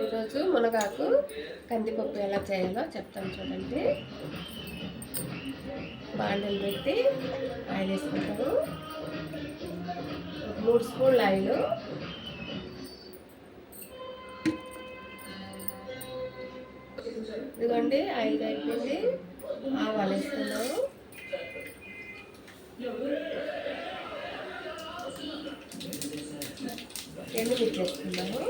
ఈరోజు మునగాకు కందిపప్పు ఎలా చేయాలో చెప్తాను చూడండి. బాండలు పెట్టి ఆయిల్ వేసుకుంటాము. 3 స్పూన్ల ఆయిల్, ఇదిగోండి ఆయిల్ అయిపోయింది. ఆవాలు వేసుకున్నాము, ఎండుమిర్చి వేసుకున్నాము,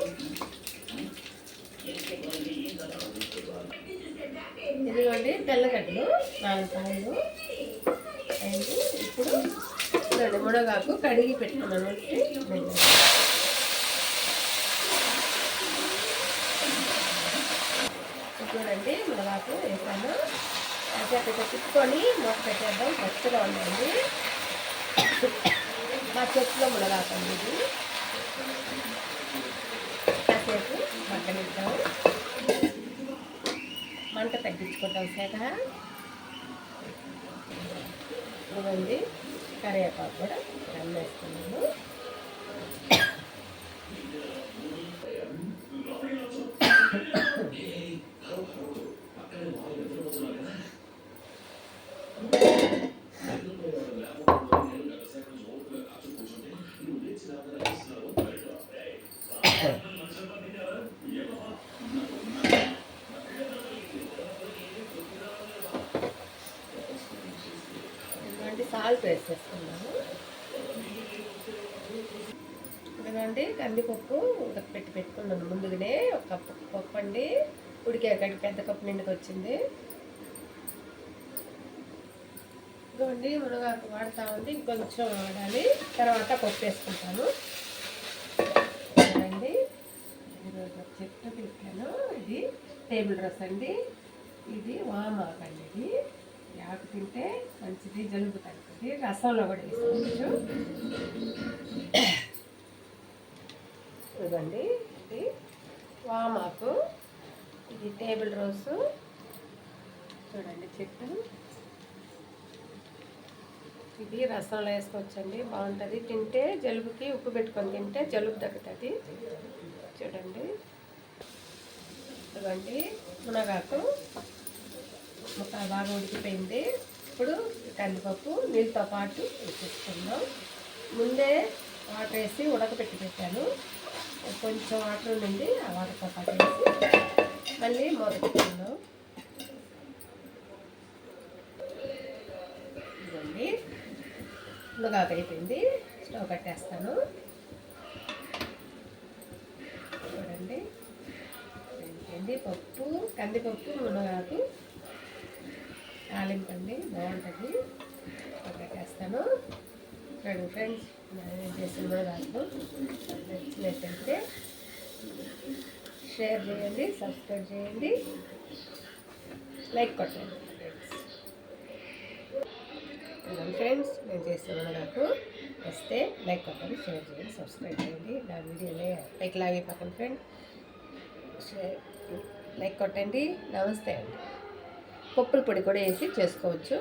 ఇదిగోండి తెల్లగడ్డలు 4 కాయలు అయింది. ఇప్పుడు చూడండి మునగాకు కడిగి పెట్టుకున్నాను. చూడండి మునగాకు వేసాను. అయితే తిప్పుకొని మూత పెట్టేద్దాం. పచ్చిగా ఉండండి. మా చెట్టులో మునగాకు అండి ఇది. కాసేపు మగ్గనిద్దాం. మంట తగ్గించుకుంటాం సేట. ఇవ్వండి కరివేపాకు కూడా వేస్తున్నాము. సాల్ట్ వేసేసుకున్నాము. ఎందుకంటే కందిపప్పు పెట్టుకున్నాను ముందుగానే. 1 కప్పు పప్పు అండి. ఉడికాక పెద్ద కప్పు నిండుకు వచ్చింది. ఇదిగోండి మునగాకు వాడుతూ ఉంది. ఇంకొంచెం వాడాలి. తర్వాత పప్పు వేసుకుంటాను. చూడండి ఈరోజు చెట్టు పెట్టాను. ఇది టేబుల్ రస్ అండి. ఇది వామాకు అండి. ఇది ఆకు తింటే మంచిది, జలుబు తగ్గుతుంది. రసంలో కూడా వేసుకోవచ్చు. ఇదండి ఇది వామాకు, ఇది టేబుల్ రోసు. చూడండి చెట్టు. ఇది రసంలో వేసుకోవచ్చండి, బాగుంటుంది. తింటే జలుబుకి ఉప్పు పెట్టుకొని తింటే జలుబు తగ్గుతుంది. చూడండి ఇదిగోండి మునగాకు ముక్క బాగా ఉడికిపోయింది. ఇప్పుడు కందిపప్పు నీళ్ళతో పాటు వేసేసుకుందాం. ముందే వాటర్ వేసి ఉడకపెట్టి పెట్టాను. కొంచెం వాటర్ ఉండింది. ఆ వాటర్తో పాటు వేసి మళ్ళీ మూత పెట్టుకుందాం. ఇదండి మునగాకు అయిపోయింది. స్టవ్ కట్టేస్తాను. చూడండి ఏంటి పప్పు, కందిపప్పు, మునగాకు తాలింపండి, బాగుంటుంది. పెట్టేస్తాను. చూడండి ఫ్రెండ్స్, నేను చేసిన మునగాకు నచ్చినట్టయితే షేర్ చేయండి, సబ్స్క్రైబ్ చేయండి, లైక్ కొట్టండి. ఫ్రెండ్స్ నేను చేసిన మునగాకు వస్తే లైక్ కొట్టండి, షేర్ చేయండి, సబ్స్క్రైబ్ చేయండి. నా వీడియోలే పైకి లాగిపోకండి ఫ్రెండ్. లైక్ కొట్టండి. నమస్తే అండి. పప్పుల పొడి కూడా వేసి చేసుకోవచ్చు.